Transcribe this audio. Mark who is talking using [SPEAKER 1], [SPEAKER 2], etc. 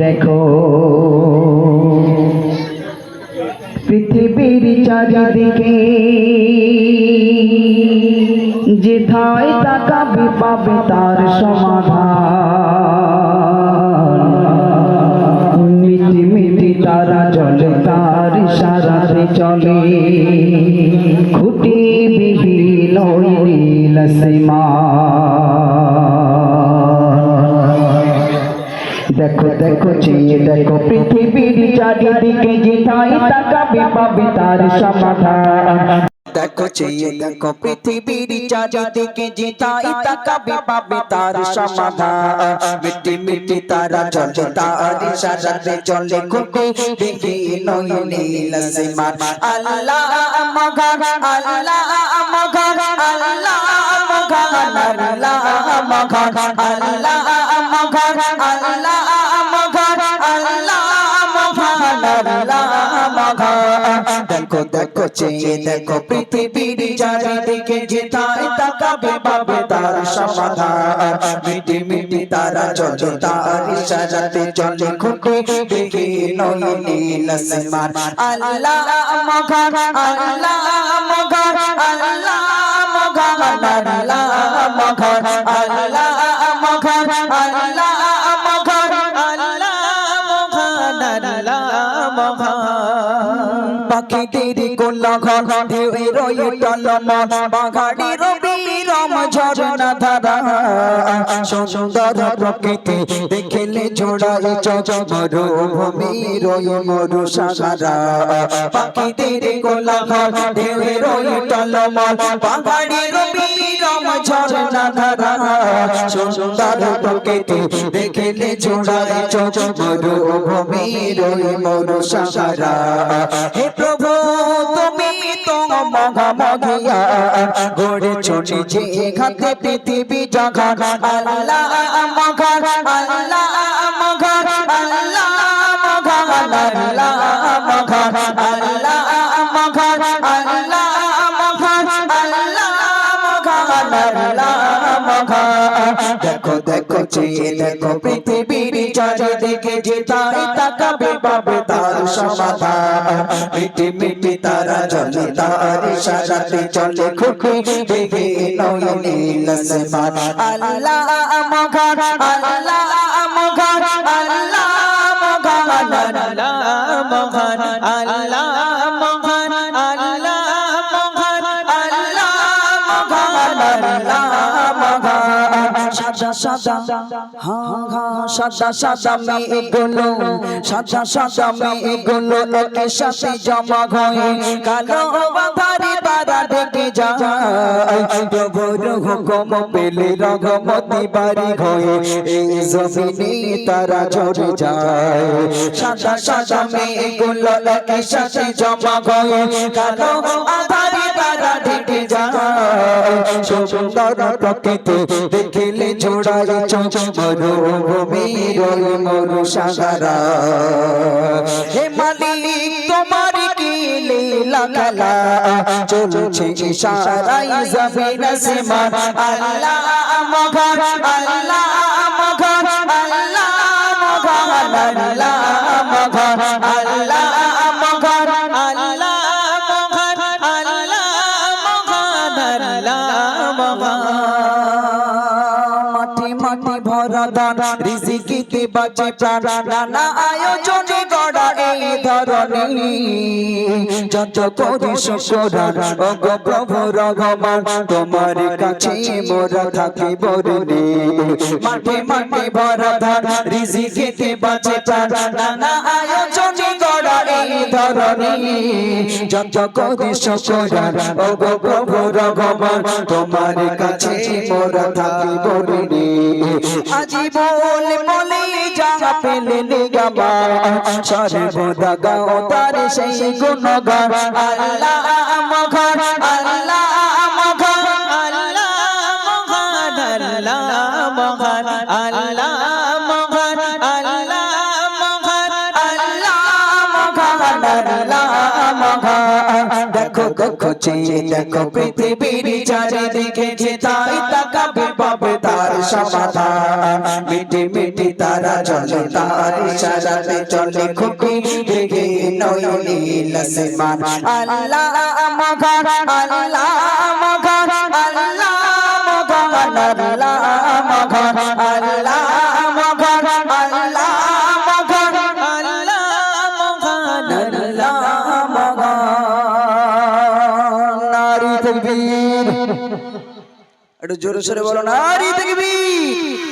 [SPEAKER 1] দেখো পৃথিবীর চারিদিকে যেথায় তাকাবে পাবে তার সমাধান। মিটি মিটি তারা চলে তার ইশারাতে চলে, খুঁটি বিহীন ওই নীল আসমান। দেখো দেখো চেয়ে দেখো পৃথিবীর চারিদিকে যেথায় তাকাবে পাবে তার সমাধান।
[SPEAKER 2] দেখো চেয়ে দেখো পৃথিবীর চারিদিকে যেথায় তাকাবে পাবে তার সমাধান। মিটি মিটি তারা চলে তার ইশারাতে চলে, খুঁটি বিহীন ওই নীল আসমান। আল্লাহ মহান, আল্লাহ মহান, আল্লাহ মহান, আল্লাহ মহান, আল্লাহ মহান, আল্লাহ মহান, আল্লাহ মহান, আল্লাহ মহান। দেখো দেখো চেয়ে দেখো পৃথিবীর চারিদিকে যেথায় তাকাবে পাবে তার সমাধান। মিটি মিটি তারা চলে তার ইশারাতে চলে, খুঁটি বিহীন ওই নীল আসমান। আল্লাহ মহান, আল্লাহ মহান, আল্লাহ মহান, আল্লাহ মহান, আল্লাহ মহান, আল্লাহ মহান, আল্লাহ মহান। পাখিদের কোলাহল ঢেউয়ের টলমল, পাহাড়ের বিরম ঝরনা ধারা, সুন্দর প্রকৃতি দেখলে জোড়ায় চোখ, মরুভূমির মরু সাগরা। পাখিদের কোলাহল ঢেউয়ের টলমল, পাহাড়ের বিরম ঝরনা ধারা, সুন্দর প্রকৃতি দেখলে জোড়ায় চোখ, মরুভূমির মরু সাগরা। হে প্রভু তুমি তো মহামহিয়া, গড়েছো নিজে ঘাতে পৃথিবী জগৎ। আল্লাহ মহান, আল্লাহ মহান, আল্লাহ মহান, আল্লাহ মহান, আল্লাহ মহান, আল্লাহ মহান, আল্লাহ মহান, আল্লাহ মহান। দেখো দেখো চেয়ে দেখো পৃথিবীর চারিদিকে যেথায় তাকাবে পাবে তার সমাধান। মিটি মিটি তারা চলে তার ইশারাতে চলে, খুঁটি বিহীন ওই নীল আসমান। আল্লাহ মহান, আল্লাহ মহান, আল্লাহ মহান, আল্লাহ মহান, আল্লাহ মহান, আল্লাহ মহান, আল্লাহ মহান, আল্লাহ মহান। সাদা সাদা সাদা সাদা মেয়েগুলো, সাদা সাদা মেয়েগুলো একের সাথে জমা হয়ে কালো বাঁধারি তারা ডেকে যায়। প্রভুর হুকুম পেলে রহমতি বাড়ি হয়ে এই জমিনে তারা ঝরে যায়। সাদা সাদা মেয়েগুলো একের সাথে জমা হয়ে কালো বাঁধারি তারা ডেকে যায়। সুন্দর প্রকৃতি দেখলে জোড়ায় চোখ, মরুভূমির মরু সাগরা। হে মালিক তোমার কি লীলা খেলা, চলছে ইশারায় জমিন আসমান। আল্লাহ মহান, আল্লাহ মহান, আল্লাহ মহান, আল্লাহ মহান, আল্লাহ মহান, আল্লাহ মহান, আল্লাহ মহান, আল্লাহ মহান। মাটি মাটি ভরা দান রিজিকিতে বাঁচে প্রাণ, নানা আয়োজনে গড়া এই ধরনী। যত করি শুকরান ওগো প্রভু রহমান, তোমার কাছে মোরা থাকি বরণী। মাটি মাটি ভরা দান রিজিকিতে বাঁচে প্রাণ, নানা আয়োজনে গড়া এই ধরনী। যত করি শুকরান ওগো প্রভু রহমান, তোমার কাছে মোরা থাকি বরণী। আজীবন বলে যা পেলে নিগমা, সর্বদা গাও তার সেই গুণগান। আল্লাহ মহান, আল্লাহ মহান, আল্লাহ মহান, আল্লাহ মহান, আল্লাহ মহান, আল্লাহ মহান, আল্লাহ মহান, আল্লাহ মহান দেখো দেখো চেয়ে দেখো পৃথিবীর চারিদিকে যে তাই তাকাবে পাবে তার সমাধান মিটি মিটি তারা চলে তার ইশারাতে চলে খুকি দেখে নয়নীল আসমান আল্লাহ মহান আল্লাহ মহান আল্লাহ মহান আল্লাহ মহান আল্লাহ মহান আল্লাহ মহান আল্লাহ মহান আল্লাহ মহান নারী তাকবীর একটু জোরে সোরে বলো নারী তাকবীর